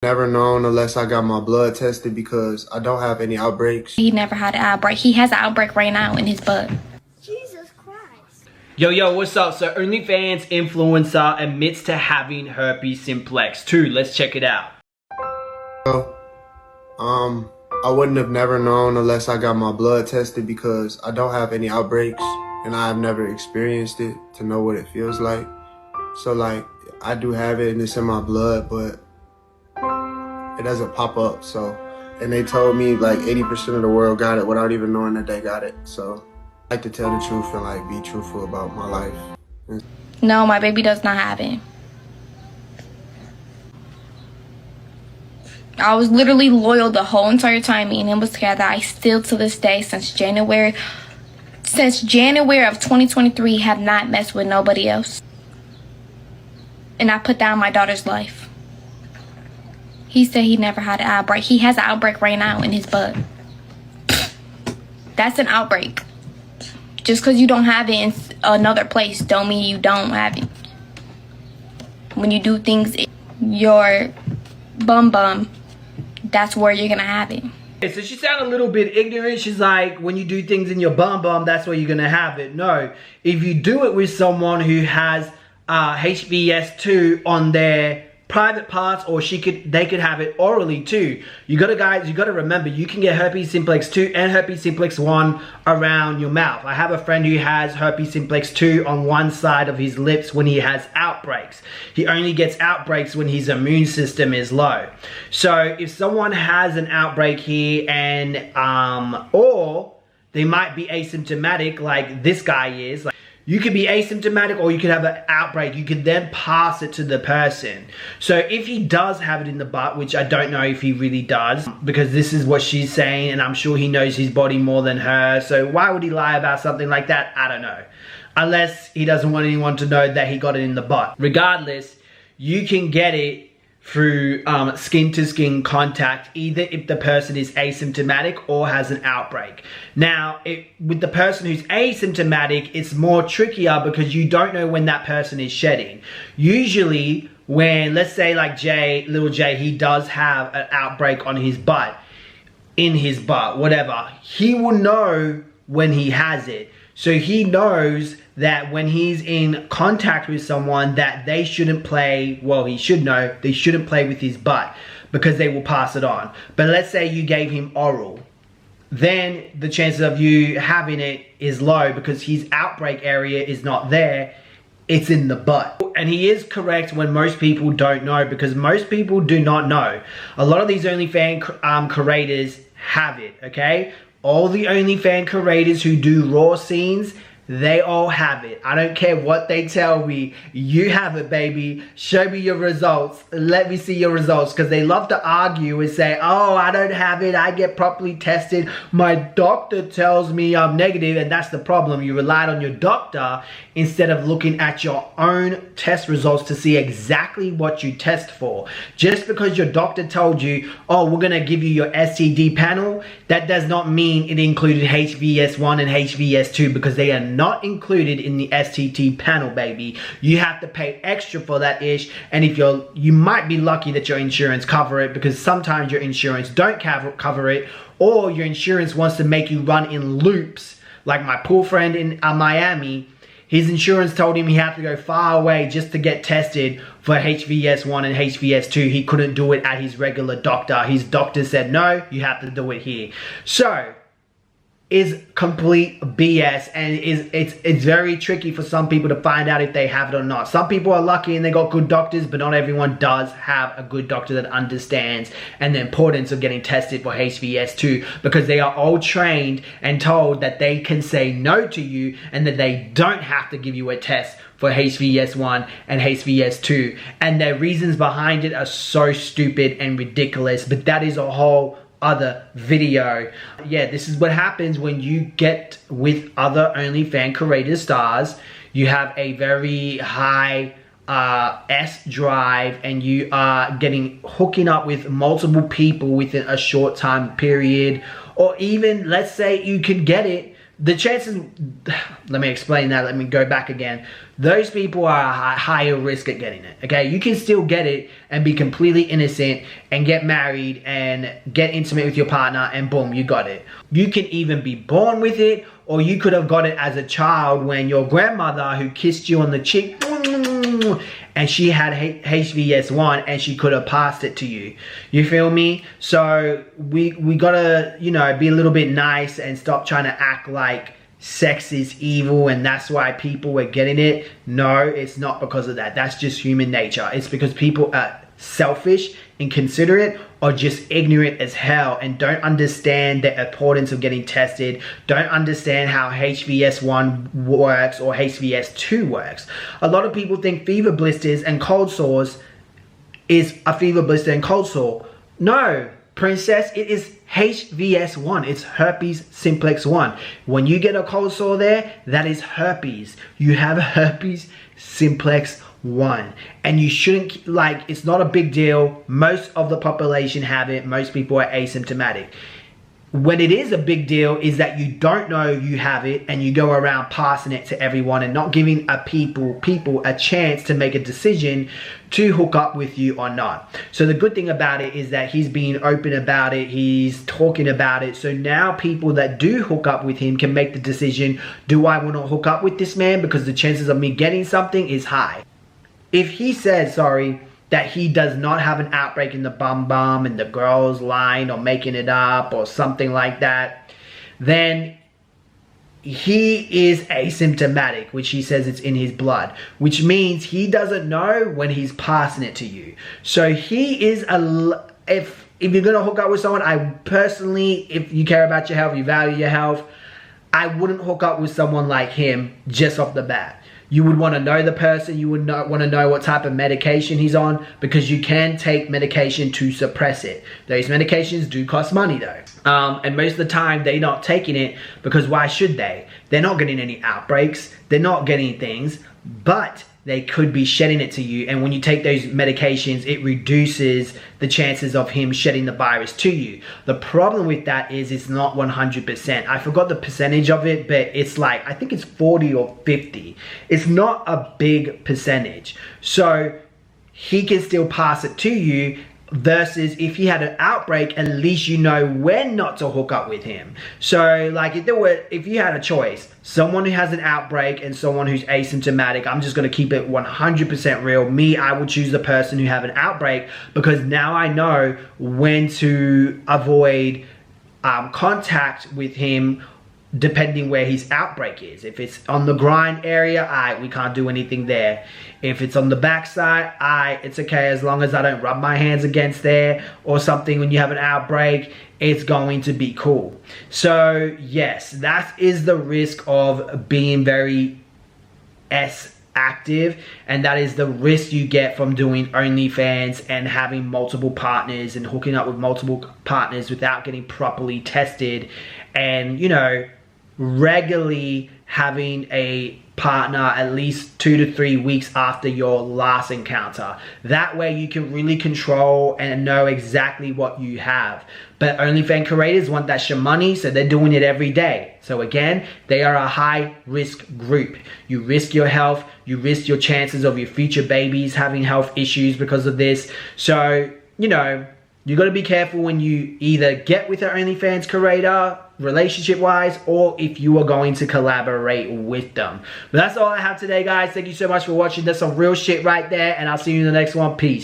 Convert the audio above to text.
Never known unless I got my blood tested because I don't have any outbreaks. He never had an outbreak. He has an outbreak right now in his butt. Jesus Christ. Yo, what's up? So OnlyFans influencer admits to having herpes simplex 2. Let's check it out. I wouldn't have never known unless I got my blood tested because I don't have any outbreaks and I have never experienced it to know what it feels like. So like, I do have it and it's in my blood, but it doesn't pop up. So, and they told me like 80% of the world got it without even knowing that they got it. So I like to tell the truth and like be truthful about my life. No, my baby does not have it. I was literally loyal the whole entire time me and him was together. I still to this day, since January of 2023, have not messed with nobody else. And I put down my daughter's life. He said he never had an outbreak. He has an outbreak right now in his butt. That's an outbreak. Just because you don't have it in another place don't mean you don't have it. When you do things in your bum, that's where you're gonna have it. Okay, so she sounded a little bit ignorant. She's like, when you do things in your bum, that's where you're gonna have it. No, if you do it with someone who has HVS2 on their private parts, or they could have it orally too. You gotta remember, you can get herpes simplex 2 and herpes simplex 1 around your mouth. I have a friend who has herpes simplex 2 on one side of his lips when he has outbreaks. He only gets outbreaks when his immune system is low. So if someone has an outbreak here and or they might be asymptomatic like this guy is, like, you could be asymptomatic or you could have an outbreak. You could then pass it to the person. So if he does have it in the butt, which I don't know if he really does, because this is what she's saying and I'm sure he knows his body more than her. So why would he lie about something like that? I don't know. Unless he doesn't want anyone to know that he got it in the butt. Regardless, you can get it through skin-to-skin contact, either if the person is asymptomatic or has an outbreak. Now, with the person who's asymptomatic, it's more trickier because you don't know when that person is shedding. Usually, when, let's say like little Jay, he does have an outbreak on his butt, in his butt, whatever, he will know when he has it. So he knows that when he's in contact with someone that they shouldn't play, well, he should know, they shouldn't play with his butt because they will pass it on. But let's say you gave him oral, then the chances of you having it is low because his outbreak area is not there, it's in the butt. And he is correct when most people don't know, because most people do not know. A lot of these OnlyFans creators have it, okay? All the OnlyFans creators who do raw scenes, they all have it. I don't care what they tell me. You have it, baby. Show me your results. Let me see your results. Because they love to argue and say, oh, I don't have it. I get properly tested. My doctor tells me I'm negative. And that's the problem. You relied on your doctor instead of looking at your own test results to see exactly what you test for. Just because your doctor told you, oh, we're going to give you your STD panel, that does not mean it included HVS1 and HVS2, because they are not included in the STT panel, baby. You have to pay extra for that ish, and if you might be lucky that your insurance cover it, because sometimes your insurance don't cover it, or your insurance wants to make you run in loops. Like my poor friend in Miami, his insurance told him he had to go far away just to get tested for HVS1 and HVS2. He couldn't do it at his regular doctor. His doctor said, no, you have to do it here. So, is complete BS, and it's very tricky for some people to find out if they have it or not. Some people are lucky and they got good doctors, but not everyone does have a good doctor that understands and the importance of getting tested for HVS2, because they are all trained and told that they can say no to you and that they don't have to give you a test for HVS1 and HVS2, and their reasons behind it are so stupid and ridiculous, but that is a whole other video. Yeah, this is what happens when you get with other OnlyFans creator stars. You have a very high S drive and you are hooking up with multiple people within a short time period, or even let's say you could get it the chances, let me explain that, let me go back again. Those people are at higher risk at getting it, okay? You can still get it and be completely innocent and get married and get intimate with your partner and boom, you got it. You can even be born with it, or you could have got it as a child when your grandmother who kissed you on the cheek and she had HVS1 and she could have passed it to you. You feel me? So we gotta, you know, be a little bit nice and stop trying to act like sex is evil and that's why people were getting it. No, it's not because of that. That's just human nature. It's because people are selfish, inconsiderate, or just ignorant as hell and don't understand the importance of getting tested, don't understand how HVS1 works or HVS2 works. A lot of people think fever blisters and cold sores is a fever blister and cold sore. No, princess, it is HVS1. It's herpes simplex 1. When you get a cold sore there, that is herpes. You have herpes simplex 1, and you shouldn't, like, it's not a big deal. Most of the population have it. Most people are asymptomatic. When it is a big deal is that you don't know you have it and you go around passing it to everyone and not giving people a chance to make a decision to hook up with you or not. So the good thing about it is that he's being open about it, he's talking about it, so now people that do hook up with him can make the decision, do I want to hook up with this man because the chances of me getting something is high. If he says, that he does not have an outbreak in the bum and the girl's lying or making it up or something like that, then he is asymptomatic, which he says it's in his blood, which means he doesn't know when he's passing it to you. So he is if you're gonna hook up with someone, I personally, if you care about your health, you value your health, I wouldn't hook up with someone like him just off the bat. You would want to know the person, you would not want to know what type of medication he's on, because you can take medication to suppress it. Those medications do cost money though. And most of the time they're not taking it because why should they? They're not getting any outbreaks, they're not getting things, but they could be shedding it to you, and when you take those medications, it reduces the chances of him shedding the virus to you. The problem with that is it's not 100%. I forgot the percentage of it, but it's like, I think it's 40 or 50. It's not a big percentage. So he can still pass it to you, versus if he had an outbreak, at least you know when not to hook up with him. So like if you had a choice, someone who has an outbreak and someone who's asymptomatic, I'm just going to keep it 100% real. Me, I would choose the person who have an outbreak, because now I know when to avoid contact with him depending where his outbreak is. If it's on the groin area, we can't do anything there. If it's on the backside, it's okay as long as I don't rub my hands against there or something. When you have an outbreak, it's going to be cool. So yes, that is the risk of being very active, and that is the risk you get from doing OnlyFans and having multiple partners and hooking up with multiple partners without getting properly tested, and, you know, regularly having a partner at least 2 to 3 weeks after your last encounter. That way you can really control and know exactly what you have. But OnlyFans creators want that money, so they're doing it every day. So again, they are a high risk group. You risk your health, you risk your chances of your future babies having health issues because of this. So, you know, you got to be careful when you either get with an OnlyFans creator relationship wise, or if you are going to collaborate with them. But that's all I have today, guys. Thank you so much for watching. That's some real shit right there, and I'll see you in the next one. Peace.